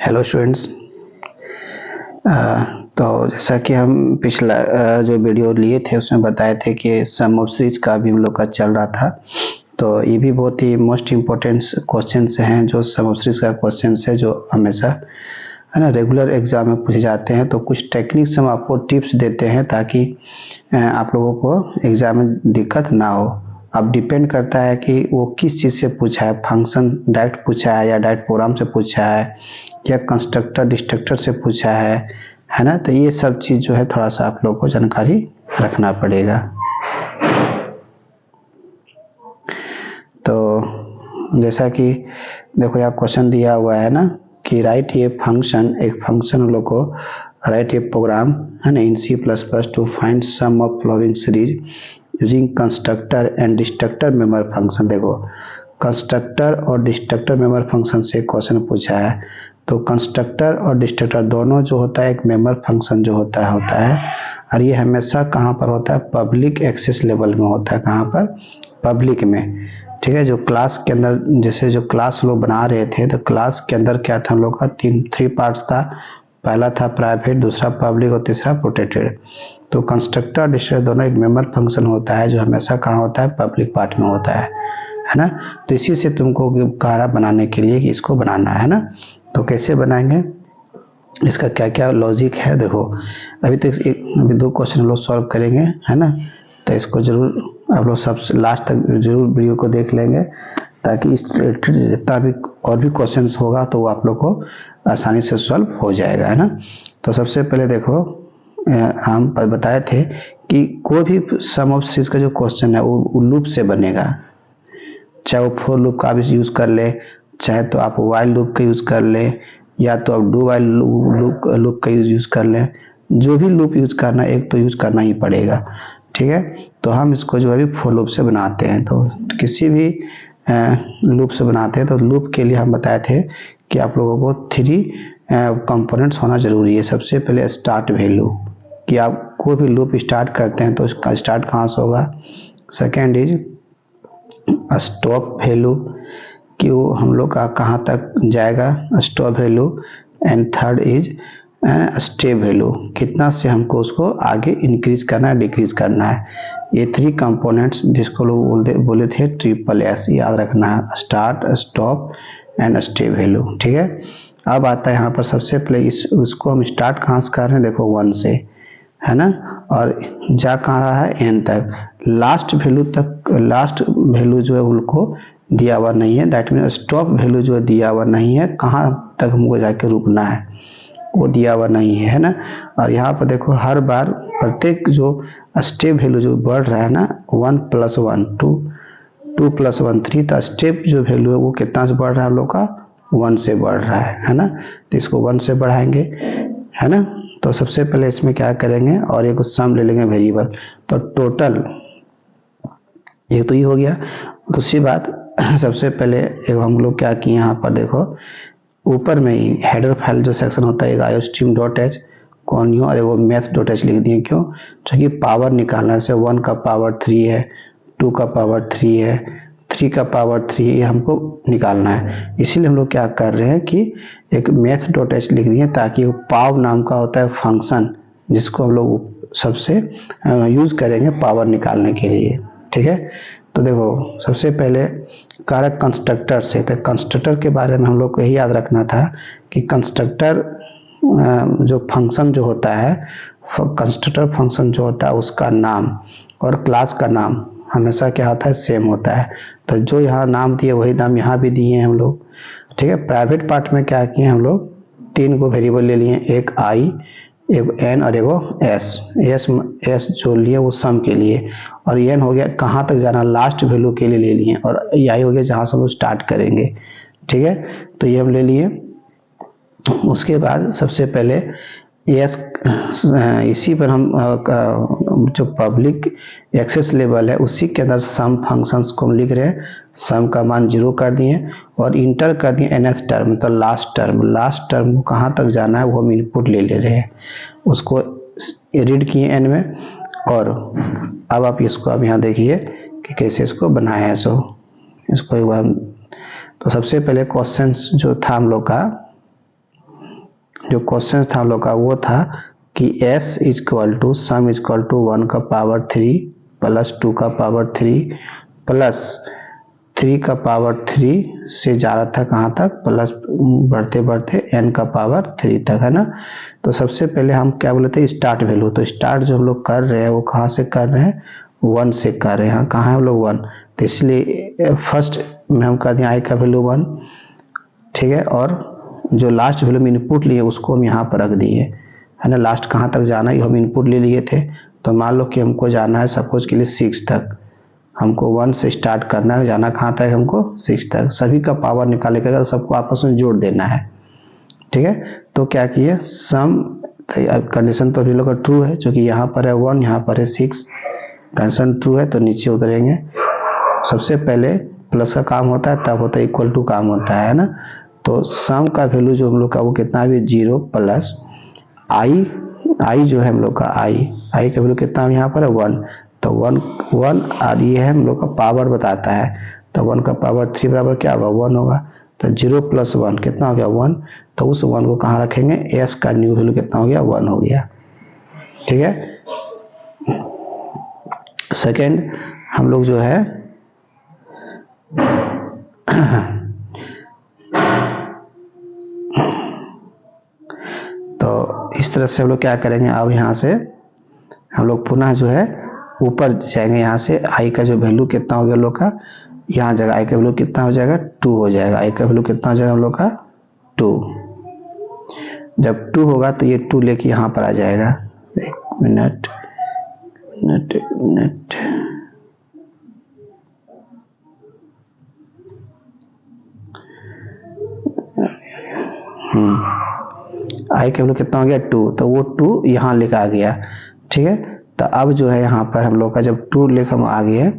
Hello students. तो जैसा कि हम पिछला जो वीडियो लिए थे उसमें बताए थे कि सम ऑफ सीरीज का भी हम लोग का चल रहा था। तो ये भी बहुत ही मोस्ट इम्पोर्टेंट क्वेश्चंस हैं जो सम ऑफ सीरीज का क्वेश्चंस है, जो हमेशा है ना रेगुलर एग्जाम में पूछे जाते हैं। तो कुछ टेक्निक्स हम आपको टिप्स देते हैं ताकि आप लोगों को एग्जाम में दिक्कत ना हो। अब डिपेंड करता है कि वो किस चीज़ से पूछा है, फंक्शन डायरेक्ट पूछा है या डायरेक्ट प्रोग्राम से पूछा है या कंस्ट्रक्टर डिस्ट्रक्टर से पूछा है ना। तो ये सब चीज़ जो है थोड़ा सा आप लोग को जानकारी रखना पड़ेगा। तो जैसा कि देखो यहाँ क्वेश्चन दिया हुआ है ना कि राइट ये फंक्शन, एक फंक्शन हम लोग को राइट ये प्रोग्राम है ना in C++ to find sum of following series using constructor and destructor member function. देखो कंस्ट्रक्टर और डिस्ट्रक्टर मेंबर फंक्शन से क्वेश्चन पूछा है। तो कंस्ट्रक्टर और डिस्ट्रक्टर दोनों जो होता है एक मेंबर फंक्शन जो होता है और ये हमेशा कहाँ पर होता है, पब्लिक एक्सेस लेवल में होता है। कहाँ पर, पब्लिक में, ठीक है। जो क्लास के अंदर, जैसे जो क्लास लोग बना रहे थे तो क्लास के अंदर क्या था हम लोग का थ्री पार्ट्स था। पहला था प्राइवेट, दूसरा पब्लिक और तीसरा प्रोटेक्टेड। तो कंस्ट्रक्टर डिस्ट्रक्टर दोनों एक मेंबर फंक्शन होता है जो हमेशा कहाँ होता है, पब्लिक पार्ट में होता है ना। तो इसी से तुमको कारा बनाने के लिए इसको बनाना है ना। तो कैसे बनाएंगे, इसका क्या क्या लॉजिक है देखो। अभी दो क्वेश्चन हम लोग सॉल्व करेंगे है ना। तो इसको जरूर आप लोग सब लास्ट तक जरूर वीडियो को देख लेंगे ताकि इस रिलेटेड जितना भी और भी क्वेश्चंस होगा तो वो आप लोग को आसानी से सॉल्व हो जाएगा है ना। तो सबसे पहले देखो हम बताए थे कि कोई भी सम ऑफ सीरीज का जो क्वेश्चन है वो लूप से बनेगा। चाहे वो फॉर लूप का आप यूज कर ले, चाहे तो आप वाइल लूप का यूज कर ले, या तो आप डू वाइल लूप का यूज कर ले। जो भी लूप यूज करना एक तो यूज करना ही पड़ेगा, ठीक है। तो हम इसको जो है फॉर लूप से बनाते हैं। तो किसी भी लूप से बनाते हैं तो लूप के लिए हम बताए थे कि आप लोगों को 3 कंपोनेंट्स होना जरूरी है। सबसे पहले स्टार्ट वैल्यू, कि आप कोई भी लूप स्टार्ट करते हैं तो उसका स्टार्ट कहाँ से होगा। सेकेंड इज स्टॉप वैल्यू, कि वो हम लोग का कहाँ तक जाएगा stop value. And third is step value, कितना से हमको उसको आगे इंक्रीज करना है डिक्रीज करना है। ये 3 कंपोनेंट्स जिसको लोग बोले थे SSS, याद रखना है, start stop and step value, ठीक है। अब आता है यहाँ पर सबसे पहले उसको हम स्टार्ट कहाँ से कर रहे हैं, देखो 1 से है ना, और जा कहाँ रहा है n तक। लास्ट वैल्यू तक, लास्ट वैल्यू जो है उनको दिया हुआ नहीं है, दैट मीन स्टॉप वैल्यू जो दिया हुआ नहीं है, कहाँ तक हमको जाके रुकना है वो दिया हुआ नहीं है ना। और यहाँ पर देखो हर बार प्रत्येक जो स्टेप वैल्यू जो बढ़ रहा है ना, 1 + 1 2, 2 + 1 3, तो स्टेप जो वैल्यू है वो कितना से बढ़ रहा है हम लोग का, 1 से बढ़ रहा है ना। तो इसको 1 से बढ़ाएंगे है ना। तो सबसे पहले इसमें क्या करेंगे और एक सम ले लेंगे वेरिएबल। तो टोटल एक तो ये हो गया। दूसरी बात सबसे पहले एक हम लोग क्या किए यहाँ पर देखो ऊपर में ही हेडर फाइल जो सेक्शन होता है, एक iostream.h कॉन्यू और एगो math.h लिख दिए। क्यों, क्योंकि पावर निकालना से 1 का पावर 3 है, 2 का पावर 3 है, 3 का पावर 3 ये हमको निकालना है। इसीलिए हम लोग क्या कर रहे हैं कि एक math.h लिख दिए ताकि वो पाव नाम का होता है फंक्शन जिसको हम लोग सबसे यूज करेंगे पावर निकालने के लिए, ठीक है। तो देखो सबसे पहले कारक कंस्ट्रक्टर से, तो कंस्ट्रक्टर के बारे में हम लोग को यही याद रखना था कि कंस्ट्रक्टर जो फंक्शन जो होता है, कंस्ट्रक्टर फंक्शन जो होता है उसका नाम और क्लास का नाम हमेशा क्या होता है, सेम होता है। तो जो यहाँ नाम दिए वही नाम यहाँ भी दिए हैं हम लोग, ठीक है। प्राइवेट पार्ट में क्या किए हम लोग 3 को वेरिएबल ले लिए, एक i, एक n और एगो s जो लिए वो सम के लिए, और n हो गया कहाँ तक जाना, लास्ट वैल्यू के लिए ले लिए, और i हो गया जहाँ से हम लोग स्टार्ट करेंगे, ठीक है। तो ये हम ले लिए। उसके बाद सबसे पहले इसी पर हम जो पब्लिक एक्सेस लेवल है उसी के अंदर सम फंक्शंस को हम लिख रहे हैं। सम का मान 0 कर दिए और इंटर कर दिए nth टर्म, तो लास्ट टर्म को कहाँ तक जाना है वो हम इनपुट ले रहे हैं, उसको रीड किए n में। और अब आप इसको अब यहाँ देखिए कि कैसे इसको बनाया है। सो इसको एक बार, तो सबसे पहले क्वेश्चन जो था हम लोग का जो क्वेश्चन था हम लोग का वो था कि s equal to sum equal to 1 का पावर 3 प्लस 2 का पावर 3 प्लस 3 का पावर 3 से जा रहा था कहाँ तक, प्लस बढ़ते बढ़ते n का पावर 3 तक, है ना। तो सबसे पहले हम क्या बोले थे, स्टार्ट वैल्यू। तो स्टार्ट जो हम लोग कर रहे हैं वो कहाँ से कर रहे हैं, 1 से कर रहे हैं। कहाँ है हम लोग 1, तो इसलिए फर्स्ट में हम कर दिए i का वैल्यू 1, ठीक है। और जो लास्ट वैल्यू में इनपुट लिए उसको हम यहाँ पर रख दिए, है ना। लास्ट कहाँ तक जाना है हम इनपुट ले लिए थे, तो मान लो कि हमको जाना है सपोज के लिए 6 तक, हमको 1 से स्टार्ट करना है, जाना कहाँ तक हमको 6 तक। सभी का पावर निकाले कर सबको आपस में जोड़ देना है, ठीक है। तो क्या किए, सम, कंडीशन तो अभी लोग का ट्रू है, क्योंकि यहाँ पर है 1, यहाँ पर है 6, कंडीशन ट्रू है तो नीचे उतरेंगे। सबसे पहले प्लस का काम होता है, तब होता है इक्वल टू काम होता है ना। तो सम का वैल्यू जो हम लोग का वो कितना भी 0 प्लस आई जो है हम लोग का आई का वैल्यू कितना यहाँ पर है 1, तो 1 और ये है हम लोग का पावर बताता है, तो 1 का पावर 3 बराबर क्या होगा 1 होगा। तो 0 प्लस 1 कितना हो गया 1, तो उस 1 को कहाँ रखेंगे, s का न्यू वैल्यू कितना हो गया 1 हो गया, ठीक है। सेकेंड हम लोग जो है तो इस तरह से हम लोग क्या करेंगे, अब यहाँ से हम लोग पुनः जो है ऊपर जाएंगे। यहाँ से i का जो वैल्यू कितना हो गया हम लोग का, यहाँ जगह i का वैल्यू कितना हो जाएगा 2 हो जाएगा। i का वैल्यू कितना हो जाएगा हम लोग का 2। जब 2 होगा तो ये 2 लेके यहाँ पर आ जाएगा। एक मिनट i का वैल्यू कितना हो गया 2, तो वो 2 यहाँ लेकर आ गया, ठीक है। तो अब जो है यहाँ पर हम लोग का जब 2 लेकर हम आ गए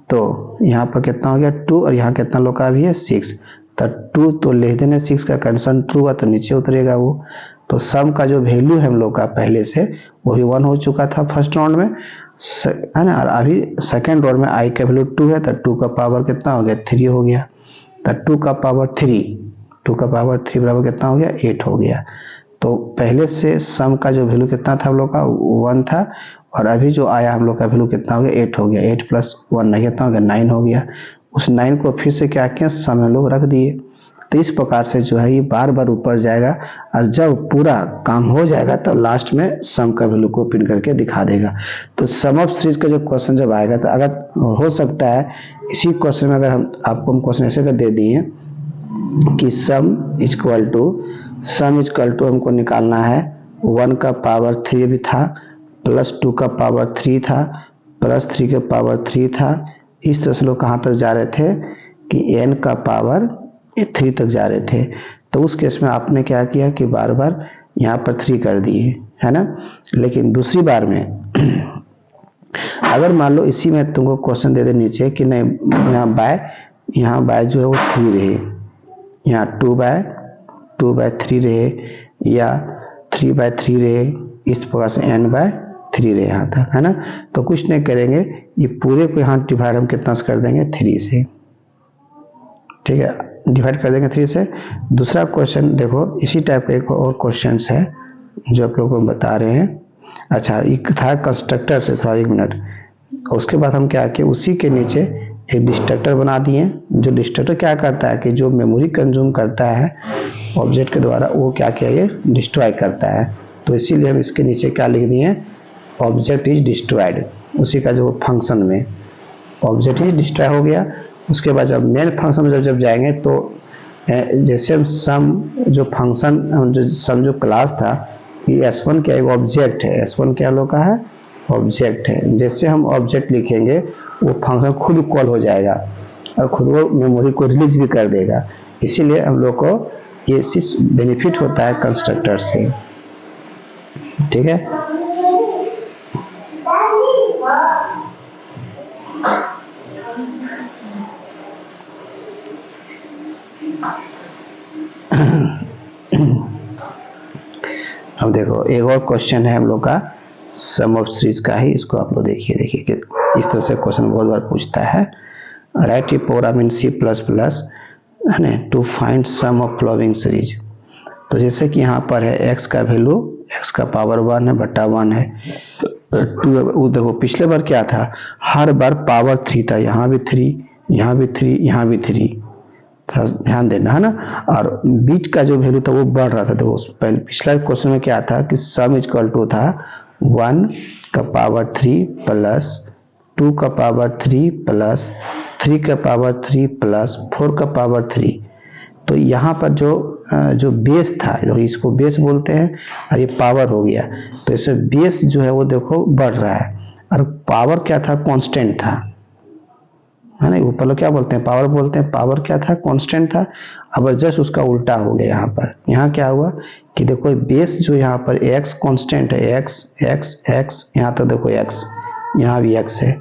तो यहाँ पर कितना हो गया 2, और यहाँ कितना लोग का भी है 6, तो 2 तो ले देने 6 का कंडीशन ट्रू हुआ तो नीचे उतरेगा वो। तो सम का जो वैल्यू है हम लोग का पहले से वो भी 1 हो चुका था फर्स्ट राउंड में, है ना। और अभी सेकेंड राउंड में i का वैल्यू 2 है, तो 2 का पावर कितना हो गया 3 हो गया। तो 2 का पावर 3 बराबर कितना हो गया 8 हो गया। तो पहले से सम का जो वैल्यू कितना था हम लोग का 1 था, और अभी जो आया हम लोग का वैल्यू कितना हो गया 8 हो गया। 8 प्लस 1 नहीं कितना हो गया 9 हो गया। उस 9 को फिर से क्या किया, सम में लोग रख दिए। तो इस प्रकार से जो है ये बार बार ऊपर जाएगा, और जब पूरा काम हो जाएगा तो लास्ट में सम का वैल्यू को पिन करके दिखा देगा। तो सम ऑफ सीरीज का जो क्वेश्चन जब आएगा, तो अगर हो सकता है इसी क्वेश्चन में अगर हम क्वेश्चन ऐसे कर दे दिए कि सम इक्वल टू हमको निकालना है 1 का पावर 3 भी था, प्लस 2 का पावर 3 था, प्लस 3 का पावर 3 था। इस तरह से लोग कहाँ तक जा रहे थे कि n का पावर 3 तक जा रहे थे। तो उस केस में आपने क्या किया कि बार बार यहाँ पर 3 कर दिए, है ना। लेकिन दूसरी बार में अगर मान लो इसी में तुमको क्वेश्चन दे दे नीचे कि नहीं यहाँ बाय जो है वो 3 रहे, यहाँ 2 बाय 3 रहे, या 3 बाय 3 रहे, इस प्रकार से n बाय 3 रहे यहाँ तक, है ना। तो कुछ नहीं करेंगे, ये पूरे को यहाँ डिवाइड हम कितना से कर देंगे 3 से, ठीक है, डिवाइड कर देंगे 3 से। दूसरा क्वेश्चन देखो, इसी टाइप का एक और क्वेश्चन है जो आप लोगों को बता रहे हैं। अच्छा, एक था कंस्ट्रक्टर से, थोड़ा 1 मिनट। उसके बाद हम क्या किए, उसी के नीचे एक डिस्ट्रक्टर बना दिए। जो डिस्ट्रक्टर क्या करता है कि जो मेमोरी कंज्यूम करता है ऑब्जेक्ट के द्वारा, वो क्या किया ये डिस्ट्रॉय करता है। तो इसीलिए हम इसके नीचे क्या लिख दिए, ऑब्जेक्ट इज डिस्ट्रॉयड। उसी का जो फंक्शन में ऑब्जेक्ट इज डिस्ट्रॉय हो गया। उसके बाद जब मेन फंक्शन में जब जाएंगे तो जैसे हम सम जो फंक्शन सम जो क्लास था, ये s1 क्या एक ऑब्जेक्ट है, s1 क्या लोग का है ऑब्जेक्ट है। जैसे हम ऑब्जेक्ट लिखेंगे वो फंक्शन खुद कॉल हो जाएगा और खुद वो मेमोरी को रिलीज भी कर देगा। इसीलिए हम लोग को ये बेनिफिट होता है कंस्ट्रक्टर से, ठीक है। अब देखो एक और क्वेश्चन है हम लोग का सम ऑफ सीरीज का ही, इसको आप लोग देखिए कि इस तरह से क्वेश्चन बहुत बार पूछता है। Write a program in C++ to find sum of following series. तो जैसे कि यहाँ पर है x का वैल्यू x का पावर 1 है बटा 1 है 2। वो देखो पिछले बार क्या था, हर बार पावर 3 था, यहाँ भी 3, यहाँ भी 3, यहाँ भी 3, थोड़ा ध्यान देना है ना। और बीच का जो वैल्यू था वो बढ़ रहा था। तो पहले पिछला क्वेश्चन में क्या था कि सम इक्वल टू था 1 का पावर 3 प्लस 2 का पावर 3 प्लस 3 का पावर 3 प्लस 4 का पावर 3। तो यहाँ पर जो बेस था, जो इसको बेस बोलते हैं, और ये पावर हो गया, तो इससे बेस जो है वो देखो बढ़ रहा है, और पावर क्या था, कांस्टेंट था, है ना। ऊपर लोग क्या बोलते हैं, पावर बोलते हैं, पावर क्या था, कांस्टेंट था। अब जस्ट उसका उल्टा हो गया यहाँ पर। यहाँ क्या हुआ कि देखो बेस जो यहाँ पर x कांस्टेंट है, x x x, यहाँ तो देखो x, यहाँ भी x है,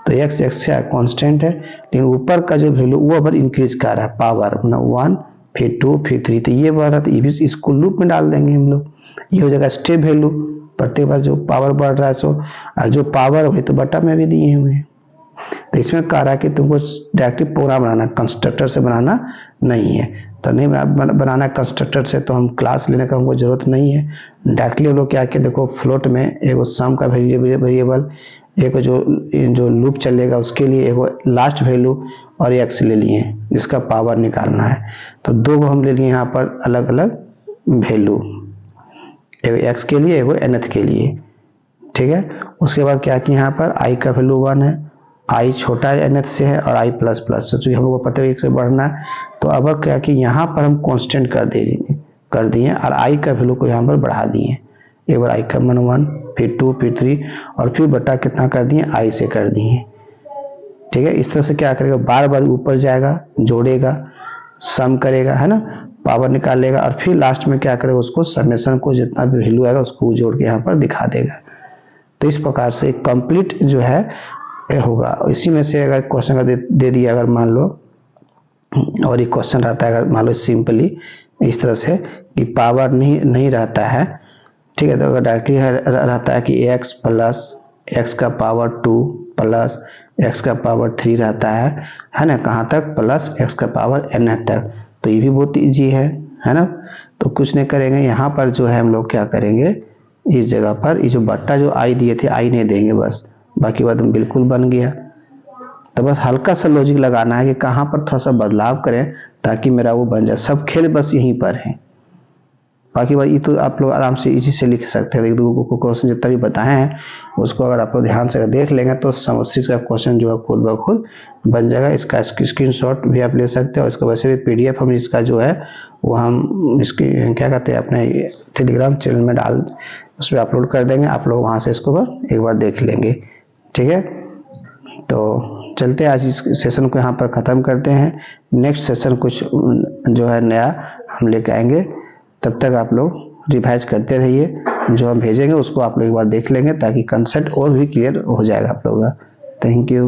तो x x क्या कांस्टेंट है, लेकिन ऊपर का जो वैल्यू वो अब इंक्रीज कर रहा है, पावर 1 फिर 2 फिर 3, तो ये बढ़ रहा, तो ये भी इसको लूप में डाल देंगे हम लोग। ये हो जाएगा स्टेप वैल्यू, प्रत्येक बार जो पावर बढ़ रहा है सो, और जो पावर हो तो बटा में भी दिए हुए हैं। तो इसमें कह रहा है कि तुमको डायरेक्टली प्रोग्राम बनाना, कंस्ट्रक्टर से बनाना नहीं है। तो नहीं बनाना कंस्ट्रक्टर से, तो हम क्लास लेने का हमको जरूरत नहीं है। डायरेक्टली लोग क्या कि देखो फ्लोट में एक सम का वेरिएबल, एक जो लूप चलेगा उसके लिए एक लास्ट वैल्यू और x ले लिए जिसका पावर निकालना है। तो दो हम ले लिए यहाँ पर अलग अलग वैल्यू, एक x के लिए एक nth के लिए, ठीक है। उसके बाद क्या कि यहाँ पर i का वैल्यू 1 है, i छोटा nth से है और i प्लस प्लस, तो हमको पता है 1 से बढ़ना है। तो अब क्या कि यहाँ पर हम कांस्टेंट कर दिए और i का वैल्यू को यहाँ पर बढ़ा दिए। एक बार i का मान 1, फिर 2, फिर 3, और फिर बटा कितना कर दिए, i से कर दिए, ठीक है। इस तरह से क्या करेगा, बार बार ऊपर जाएगा, जोड़ेगा, सम करेगा, है ना, पावर निकालेगा, और फिर लास्ट में क्या करेगा, उसको समेशन को जितना भी वैल्यू आएगा उसको जोड़ के यहाँ पर दिखा देगा। तो इस प्रकार से कंप्लीट जो है होगा। इसी में से अगर क्वेश्चन का दे दिया, अगर मान लो, और एक क्वेश्चन रहता है अगर मान लो सिंपली इस तरह से कि पावर नहीं रहता है, ठीक है, तो अगर डायरेक्टली रहता है कि x प्लस x का पावर 2 प्लस x का पावर 3 रहता है ना, कहाँ तक, प्लस x का पावर n तक। तो ये भी बहुत ईजी है ना। तो कुछ नहीं करेंगे, यहाँ पर जो है हम लोग क्या करेंगे, इस जगह पर ये जो बट्टा जो i दिए थे, i नहीं देंगे बस, बाकी बात बिल्कुल बन गया। तो बस हल्का सा लॉजिक लगाना है कि कहाँ पर थोड़ा सा बदलाव करें ताकि मेरा वो बन जाए। सब खेल बस यहीं पर है, बाकी बात ये तो आप लोग आराम से इसी से लिख सकते हैं। एक दो क्वेश्चन जितना भी बताए हैं उसको अगर आप लोग ध्यान से देख लेंगे तो समस्या का क्वेश्चन जो है खुद ब खुद बन जाएगा। इसका स्क्रीनशॉट भी आप ले सकते हो, इसका वैसे भी PDF हम इसका जो है वो हम इसकी क्या कहते हैं अपने टेलीग्राम चैनल में उस पर अपलोड कर देंगे। आप लोग वहाँ से इसको एक बार देख लेंगे, ठीक है। तो चलते हैं, आज इस सेशन को यहाँ पर ख़त्म करते हैं। नेक्स्ट सेशन कुछ जो है नया हम लेके आएंगे, तब तक आप लोग रिवाइज करते रहिए। जो हम भेजेंगे उसको आप लोग एक बार देख लेंगे ताकि कंसेप्ट और भी क्लियर हो जाएगा आप लोगों का। Thank you.